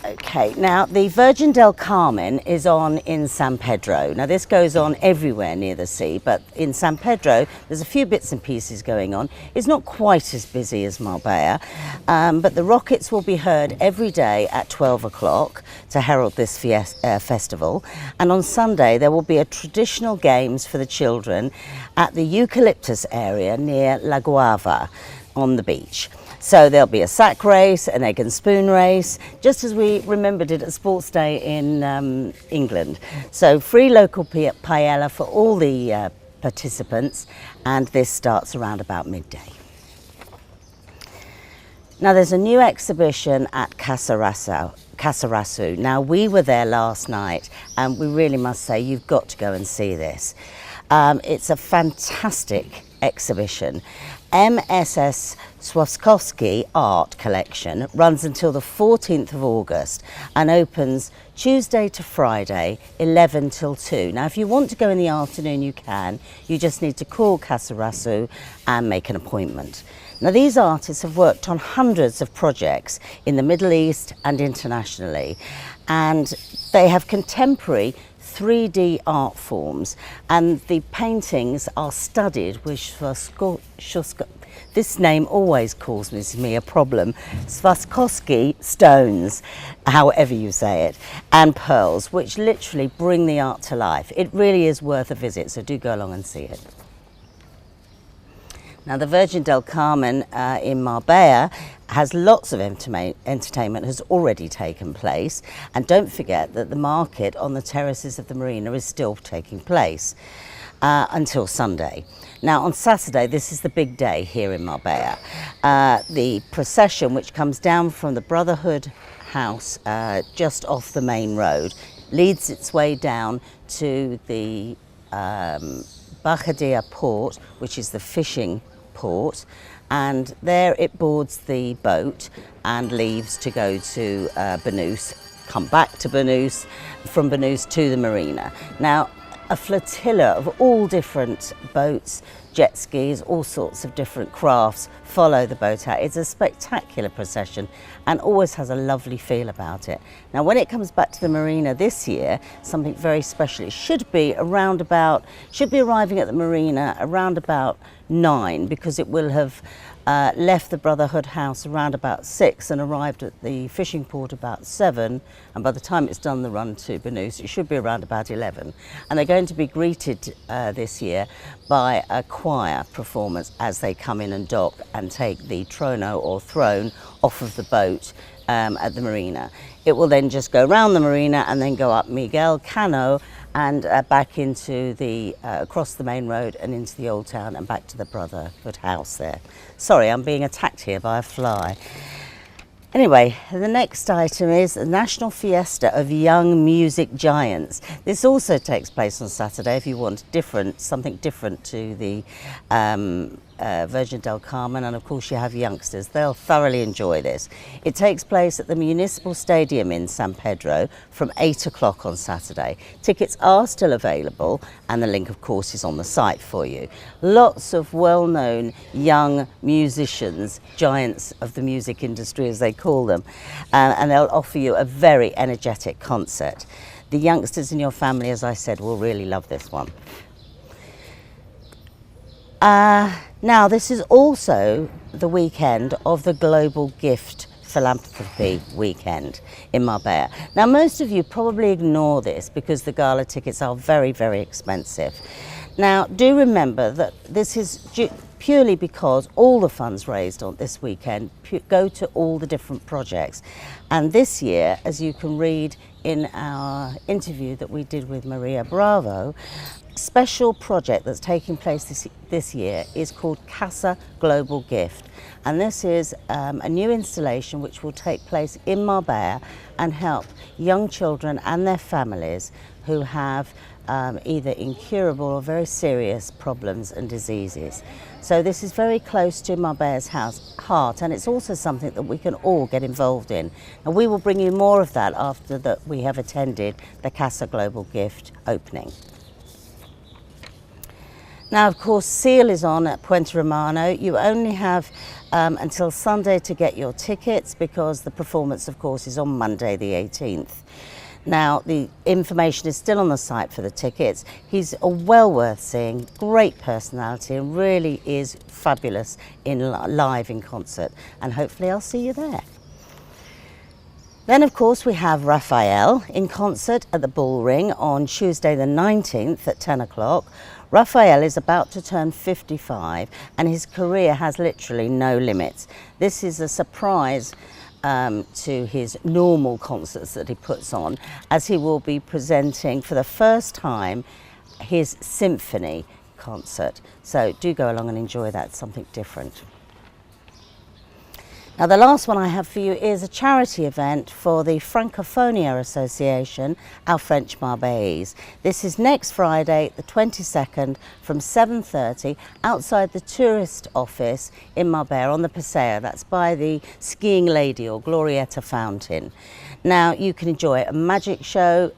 Okay, now the Virgen del Carmen is on in San Pedro. Now this goes on everywhere near the sea, but in San Pedro there's a few bits and pieces going on. It's not quite as busy as Marbella, but the rockets will be heard every day at 12 o'clock to herald this festival. And on Sunday there will be a traditional games for the children at the Eucalyptus area near La Guava on the beach. So there'll be a sack race, an egg and spoon race, just as we remembered it at Sports Day in England. So free local paella for all the participants, and this starts around about midday. Now there's a new exhibition at Kasser Rassu. Now we were there last night and we really must say you've got to go and see this. It's a fantastic exhibition. MSS Swarovski art collection runs until the 14th of August and opens Tuesday to Friday 11 till 2. Now if you want to go in the afternoon you can, you just need to call Kasser Rassu and make an appointment. Now these artists have worked on hundreds of projects in the Middle East and internationally, and they have contemporary 3D art forms, and the paintings are studied with this name always causes me a problem, Swarovski stones, however you say it, and pearls, which literally bring the art to life. It really is worth a visit, so do go along and see it. Now the Virgen del Carmen in Marbella has lots of entertainment has already taken place, and don't forget that the market on the terraces of the marina is still taking place until Sunday. Now on Saturday, this is the big day here in Marbella. The procession, which comes down from the Brotherhood House just off the main road, leads its way down to the Bajadia port, which is the fishing port, and there it boards the boat and leaves to go to Banús, come back to Banús, from Banús to the marina. Now a flotilla of all different boats, jet skis, all sorts of different crafts follow the boat out. It's a spectacular procession and always has a lovely feel about it. Now when it comes back to the marina this year, something very special. It should be arriving at the marina around about 9, because it will have left the Brotherhood House around about 6 and arrived at the fishing port about 7, and by the time it's done the run to Banús it should be around about 11, and they're going to be greeted this year by a choir performance as they come in and dock and take the trono or throne off of the boat at the marina. It will then just go round the marina and then go up Miguel Cano and back into the across the main road and into the old town and back to the Brotherhood House there. Sorry, I'm being attacked here by a fly. Anyway, the next item is the National Fiesta of Young Music Giants. This also takes place on Saturday if you want something different to the Virgen del Carmen, and of course you have youngsters. They'll thoroughly enjoy this. It takes place at the Municipal Stadium in San Pedro from 8 o'clock on Saturday. Tickets are still available and the link of course is on the site for you. Lots of well-known young musicians, giants of the music industry as they call them, and they'll offer you a very energetic concert. The youngsters in your family, as I said, will really love this one. Now, this is also the weekend of the Global Gift Philanthropy Weekend in Marbella. Now, most of you probably ignore this because the gala tickets are very, very expensive. Now, do remember that this is purely because all the funds raised on this weekend go to all the different projects. And this year, as you can read in our interview that we did with Maria Bravo, special project that's taking place this year is called Kasser Global Gift, and this is a new installation which will take place in Marbella and help young children and their families who have either incurable or very serious problems and diseases. So this is very close to Marbella's heart, and it's also something that we can all get involved in. And we will bring you more of that after that we have attended the Kasser Global Gift opening. Now, of course, Seal is on at Puente Romano. You only have until Sunday to get your tickets because the performance, of course, is on Monday the 18th. Now, the information is still on the site for the tickets. He's well worth seeing, great personality, and really is fabulous live in concert. And hopefully I'll see you there. Then, of course, we have Raphael in concert at the Bullring on Tuesday the 19th at 10 o'clock. Raphael is about to turn 55 and his career has literally no limits. This is a surprise to his normal concerts that he puts on, as he will be presenting for the first time his symphony concert. So do go along and enjoy that, something different. Now, the last one I have for you is a charity event for the Francophonia Association, our French Marbellese. This is next Friday, the 22nd, from 7:30 outside the tourist office in Marbella on the Paseo. That's by the Skiing Lady or Glorietta Fountain. Now, you can enjoy a magic show,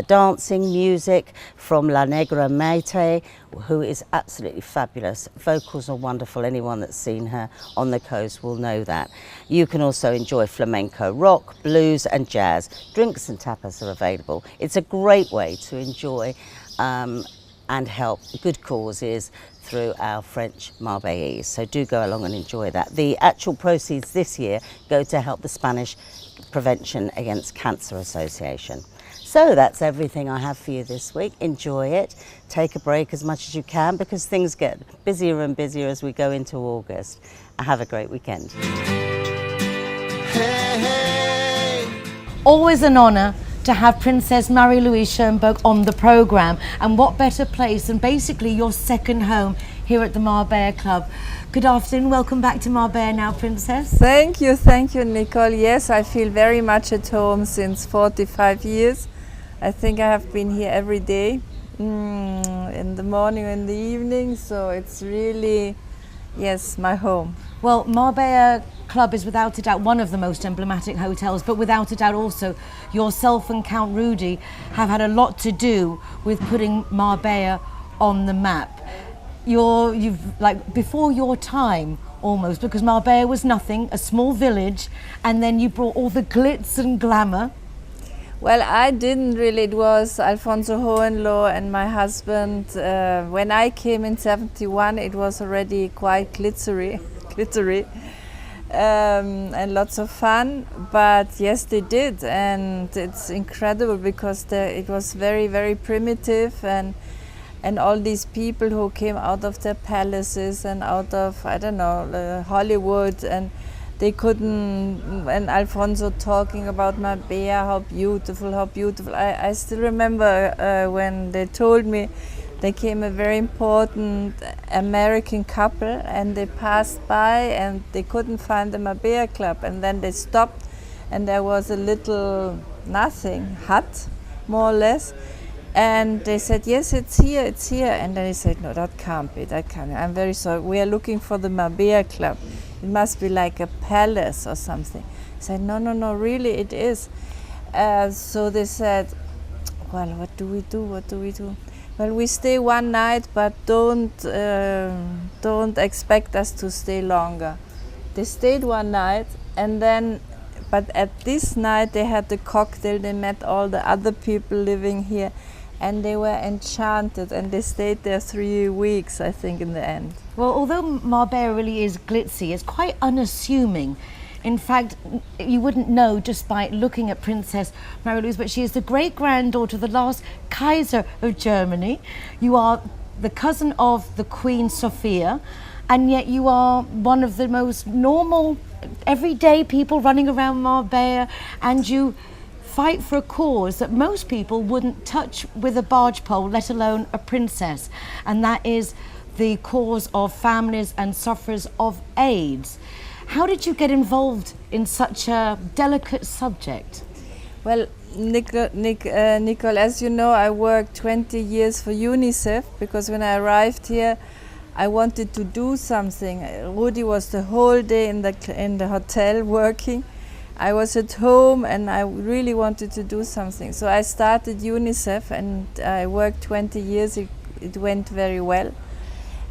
dancing, music from La Negra Maite, who is absolutely fabulous. Vocals are wonderful. Anyone that's seen her on the coast will know that. You can also enjoy flamenco, rock, blues and jazz. Drinks and tapas are available. It's a great way to enjoy and help good causes through our French Marbellese. So do go along and enjoy that. The actual proceeds this year go to help the Spanish Prevention Against Cancer Association. So that's everything I have for you this week. Enjoy it. Take a break as much as you can because things get busier and busier as we go into August. Have a great weekend. Always an honour to have Princess Marie-Louise Schoenberg on the programme, and what better place than basically your second home here at the Marbella Club. Good afternoon, welcome back to Marbella Now, Princess. Thank you, Nicole. Yes, I feel very much at home since 45 years. I think I have been here every day, in the morning and the evening, so it's really, yes, my home. Well, Marbella Club is without a doubt one of the most emblematic hotels, but without a doubt also yourself and Count Rudy have had a lot to do with putting Marbella on the map. You've like before your time almost, because Marbella was nothing, a small village, and then you brought all the glitz and glamour. Well, I didn't really. It was Alfonso Hohenlohe and my husband. When I came in '71, it was already quite glitzery, glittery. And lots of fun, but yes, they did, and it's incredible because it was very, very primitive, and all these people who came out of their palaces and out of, I don't know, Hollywood, and they couldn't, and Alfonso talking about Marbella, how beautiful, how beautiful. I still remember when they told me they came a very important American couple, and they passed by and they couldn't find the Marbella Club, and then they stopped and there was a little nothing hut, more or less, and they said, yes, it's here, and then they said, no, that can't be, I'm very sorry, we are looking for the Marbella Club, it must be like a palace or something. I said, no, really it is. So they said, well, what do we do? Well, we stay one night, but don't expect us to stay longer. They stayed one night, and then, but at this night they had the cocktail, they met all the other people living here, and they were enchanted, and they stayed there 3 weeks, I think, in the end. Well, although Marbella really is glitzy, it's quite unassuming. In fact, you wouldn't know just by looking at Princess Marie-Louise, but she is the great-granddaughter of the last Kaiser of Germany. You are the cousin of the Queen Sophia, and yet you are one of the most normal, everyday people running around Marbella, and you fight for a cause that most people wouldn't touch with a barge pole, let alone a princess, and that is the cause of families and sufferers of AIDS. How did you get involved in such a delicate subject? Well, Nicole, as you know, I worked 20 years for UNICEF, because when I arrived here, I wanted to do something. Rudi was the whole day in the hotel working. I was at home, and I really wanted to do something. So I started UNICEF, and I worked 20 years. It went very well.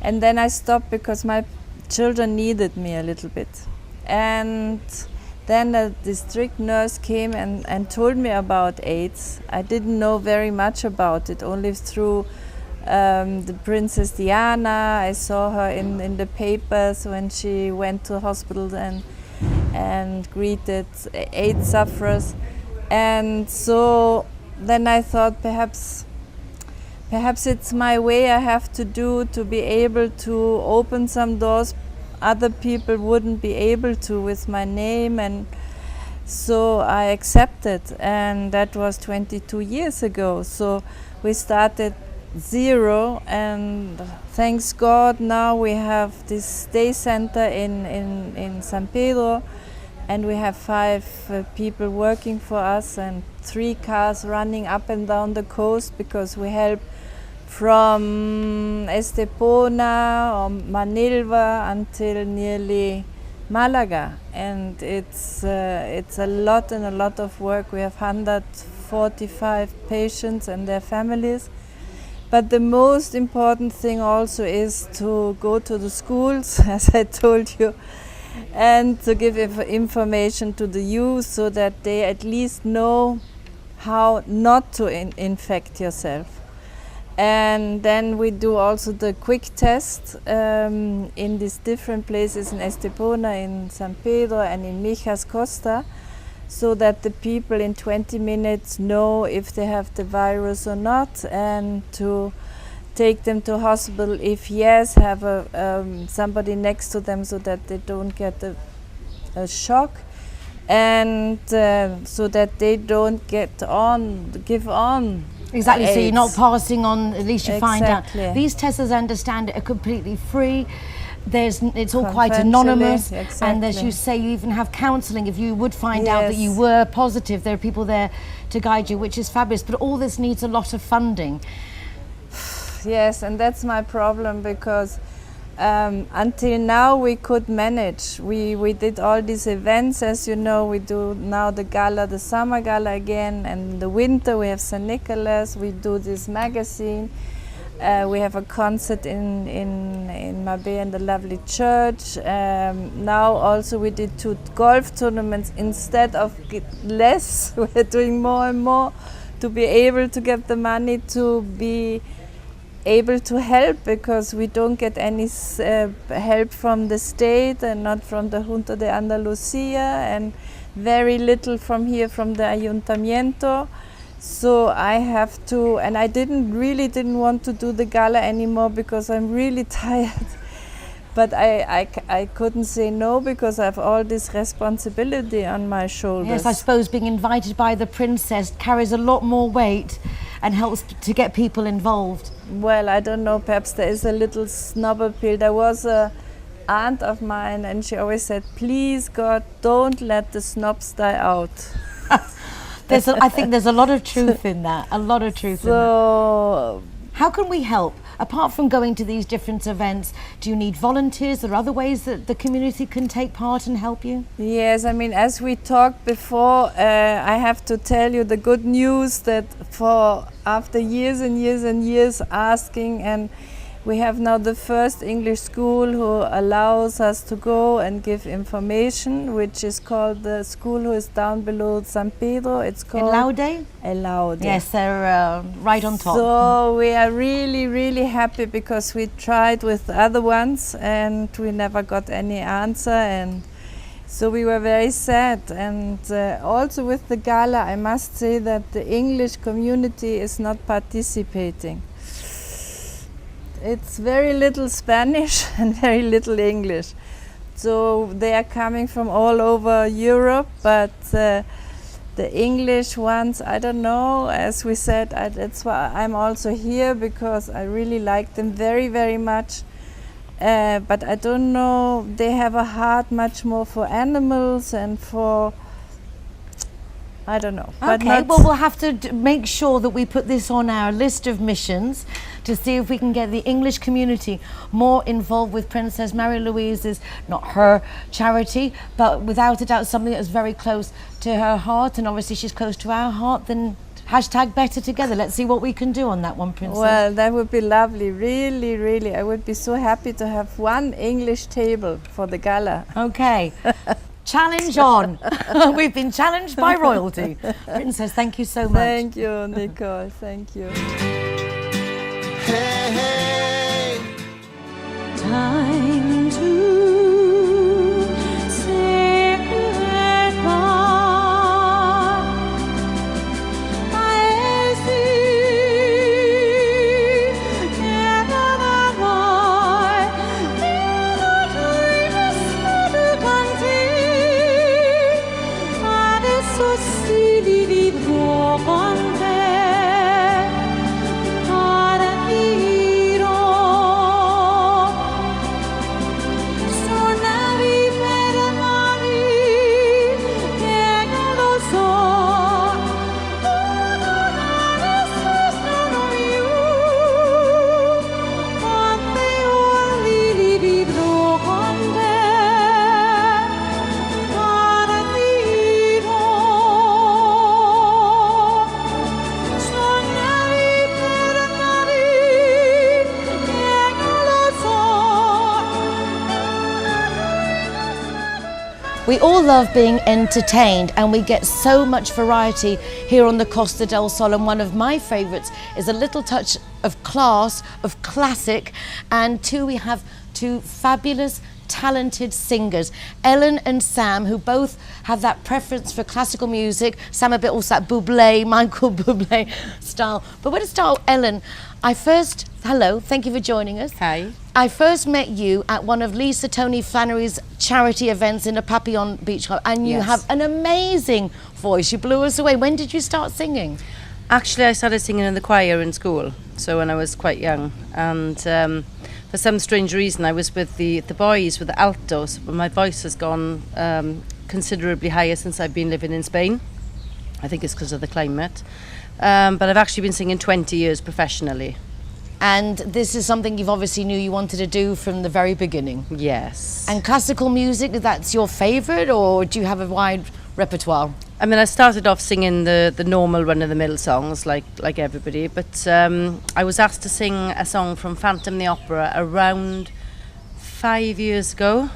And then I stopped because my children needed me a little bit, and then a district nurse came and told me about AIDS. I didn't know very much about it, only through the Princess Diana. I saw her in the papers when she went to hospital and greeted AIDS sufferers, and so then I thought perhaps it's my way I have to do to be able to open some doors other people wouldn't be able to with my name, and so I accepted, and that was 22 years ago. So we started zero, and thanks God now we have this day center in San Pedro, and we have 5 people working for us and 3 cars running up and down the coast, because we help from Estepona or Manilva until nearly Malaga, and it's a lot and a lot of work. We have 145 patients and their families, but the most important thing also is to go to the schools, as I told you, and to give information to the youth so that they at least know how not to infect yourself. And then we do also the quick test in these different places in Estepona, in San Pedro and in Mijas Costa, so that the people in 20 minutes know if they have the virus or not, and to take them to hospital if yes, have somebody next to them so that they don't get a shock, and so that they don't give on. Exactly, AIDS. so you're not passing on, at least you find out. Exactly. These tests, as I understand it, are completely free. It's all quite anonymous, and as you say, you even have counselling if you would find out that you were positive. There are people there to guide you, which is fabulous, but all this needs a lot of funding. Yes, and that's my problem, because until now we could manage. We did all these events, as you know. We do now the gala, the summer gala again, and in the winter we have St. Nicholas. We do this magazine. We have a concert in Marbella in the lovely church. Now also we did 2 golf tournaments. Instead of less, we're doing more and more to be able to get the money to be able to help, because we don't get any help from the state and not from the Junta de Andalucía, and very little from here from the Ayuntamiento. So I have to, and I really didn't want to do the gala anymore because I'm really tired. But I couldn't say no, because I have all this responsibility on my shoulders. Yes, I suppose being invited by the princess carries a lot more weight and helps to get people involved. Well, I don't know, perhaps there is a little snob appeal. There was a aunt of mine, and she always said, please God, don't let the snobs die out. I think there's a lot of truth in that, a lot of truth in that. How can we help? Apart from going to these different events, do you need volunteers or other ways that the community can take part and help you? Yes, I mean, as we talked before, I have to tell you the good news that after years and years and years asking, and we have now the first English school who allows us to go and give information, which is called the school who is down below San Pedro. It's called Laude? Laude. Yes, they're right on top. So we are really, really happy, because we tried with other ones and we never got any answer, and so we were very sad. And also with the gala, I must say that the English community is not participating. It's very little Spanish and very little English. So they are coming from all over Europe, but the English ones, I don't know, as we said, that's why I'm also here, because I really like them very, very much. But I don't know, they have a heart much more for animals and for, I don't know. Okay, well, we'll have to make sure that we put this on our list of missions to see if we can get the English community more involved with Princess Mary Louise's, not her charity, but without a doubt something that's very close to her heart, and obviously she's close to our heart. Then hashtag better together. Let's see what we can do on that one, Princess. Well, that would be lovely, really, really. I would be so happy to have one English table for the gala. Okay. Challenge on. We've been challenged by royalty. Princess, thank you so much. Thank you, Nicole. Thank you. Hey, hey. Time to say goodbye. I see another boy in a dream de canter. Adesso si livro con te. We all love being entertained, and we get so much variety here on the Costa del Sol, and one of my favourites is a little touch of class, of classic, and we have two fabulous talented singers, Elen and Sam, who both have that preference for classical music. Sam a bit also that Bublé, Michael Bublé style. But we're going to start, Elen. Hello, thank you for joining us. Hi. I first met you at one of Lisa Tony Flannery's charity events in a Papillon Beach Club, and you have an amazing voice. You blew us away. When did you start singing? Actually, I started singing in the choir in school, so when I was quite young, and for some strange reason I was with the boys, with the altos, but my voice has gone considerably higher since I've been living in Spain. I think it's because of the climate. But I've actually been singing 20 years professionally. And this is something you've obviously knew you wanted to do from the very beginning? Yes. And classical music, that's your favourite, or do you have a wide repertoire? I mean, I started off singing the normal run-of-the-mill songs like everybody, but I was asked to sing a song from Phantom the Opera around 5 years ago.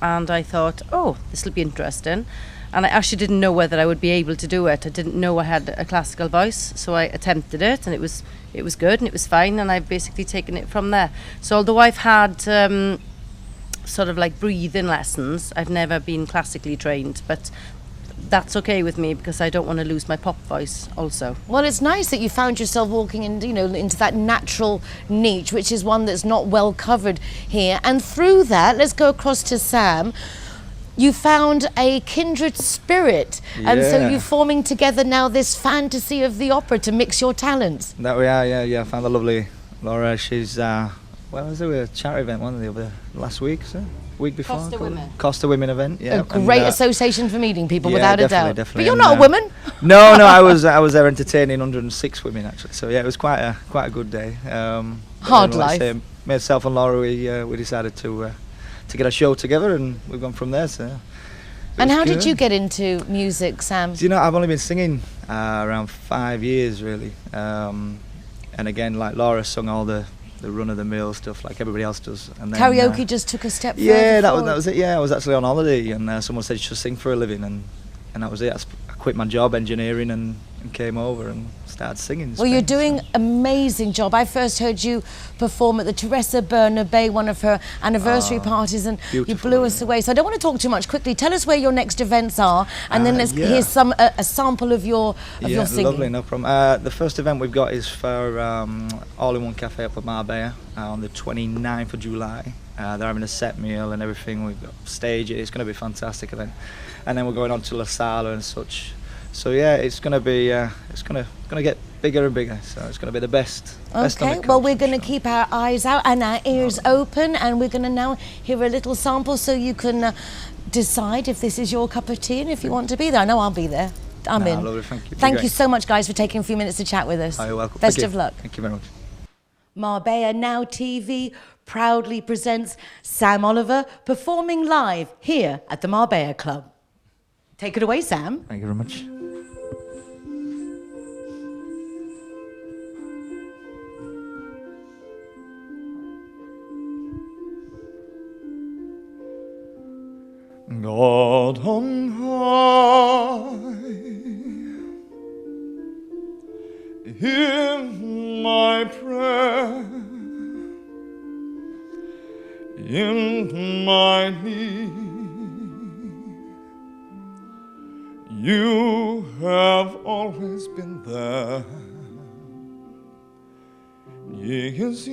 and I thought, oh, this will be interesting. And I actually didn't know whether I would be able to do it. I didn't know I had a classical voice, so I attempted it, and it was good and it was fine, and I've basically taken it from there. So although I've had sort of like breathing lessons, I've never been classically trained, but that's okay with me because I don't want to lose my pop voice also. Well, it's nice that you found yourself walking in, into that natural niche, which is one that's not well covered here. And through that, let's go across to Sam. You found a kindred spirit, and so Yeah. you're forming together now this fantasy of the opera to mix your talents. That we are, yeah. I found the lovely Laura. She's, where was it? We had a charity event, one of the other last week, so week before. Costa Women. Costa Women event, yeah. A great association for meeting people, yeah, without a definitely, doubt. Definitely. But you're And, not a woman. No, I was there entertaining 106 women actually. So yeah, it was quite a good day. Hard then, like I life. say, myself and Laura, we decided to get a show together, and we've gone from there. So. it And was how did good. you get into music, Sam? Do you know, I've only been singing around 5 years really, and again, like Laura sung all the run-of-the-mill stuff like everybody else does. And then, Karaoke just took a step further yeah, that forward. was it. Yeah, I was actually on holiday, and someone said you should sing for a living, and that was it. I quit my job engineering and came over and started singing. in Well, you're Spain. doing amazing job. I first heard you perform at the Teresa Bernabé, one of her anniversary parties, and you beautiful, blew us away. So I don't want to talk too much. Quickly, tell us where your next events are, and then let's yeah. hear a sample of your singing. Lovely, no problem. The first event we've got is for All-in-One Cafe up at Marbella on the 29th of July. They're having a set meal and everything. We've got stage. It's going to be a fantastic event, and then we're going on to La Sala and such. So yeah, it's going to be it's going to get bigger and bigger. So it's going to be the best. best on the Okay, well, coast, we're going to I'm sure. keep our eyes out and our ears open, and we're going to now hear a little sample so you can decide if this is your cup of tea and if you want to be there. I know I'll be there. I'm in. Lovely, thank you. Thank you Great. so much, guys, for taking a few minutes to chat with us. You're welcome. Best Thank you. of luck. Thank you very much. Marbella Now TV proudly presents Sam Oliver performing live here at the Marbella Club. Take it away, Sam. Thank you very much. God on high, hear my prayer in my need. You have always been there. Yes,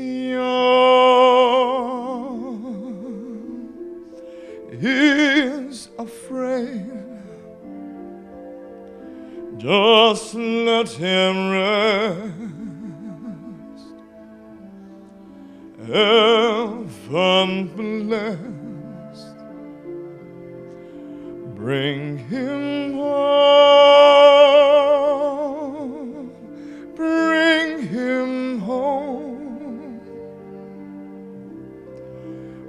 He's afraid. Just let him rest. Heaven blessed. Bring him home. Bring him home.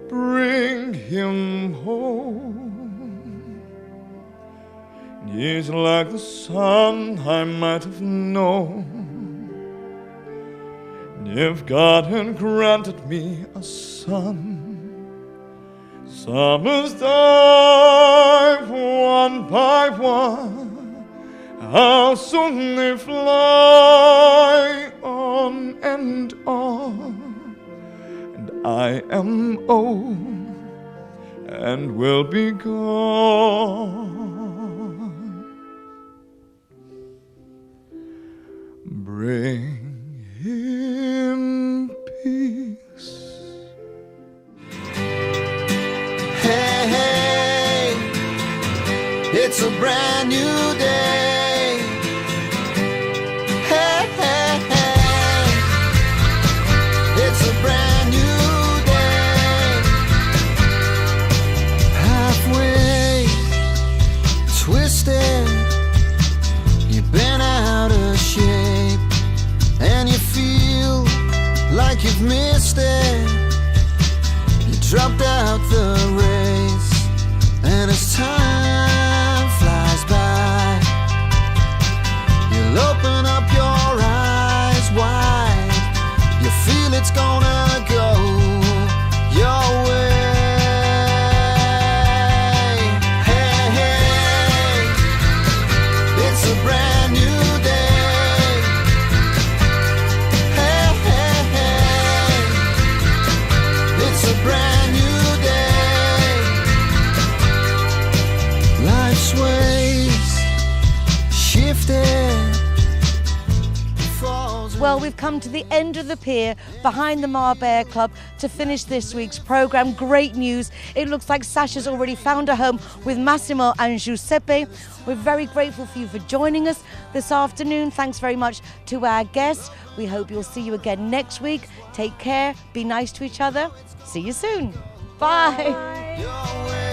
Bring him home. He's like the sun I might have known if God had granted me a son. Summers die one by one, how soon they fly on and on. And I am old and will be gone. Bring him peace. Hey, hey, it's a brand new day. Hey, hey, hey, it's a brand new day. Halfway twisted, you've been out of shape, and you feel like you've missed it. You dropped out the race, and as time flies by, you'll open up your eyes wide. You feel it's gonna go your way. Well, we've come to the end of the pier behind the Marbella Club to finish this week's programme. Great news. It looks like Sasha's already found a home with Massimo and Giuseppe. We're very grateful for you for joining us this afternoon. Thanks very much to our guests. We hope you'll see you again next week. Take care. Be nice to each other. See you soon. Bye. Your way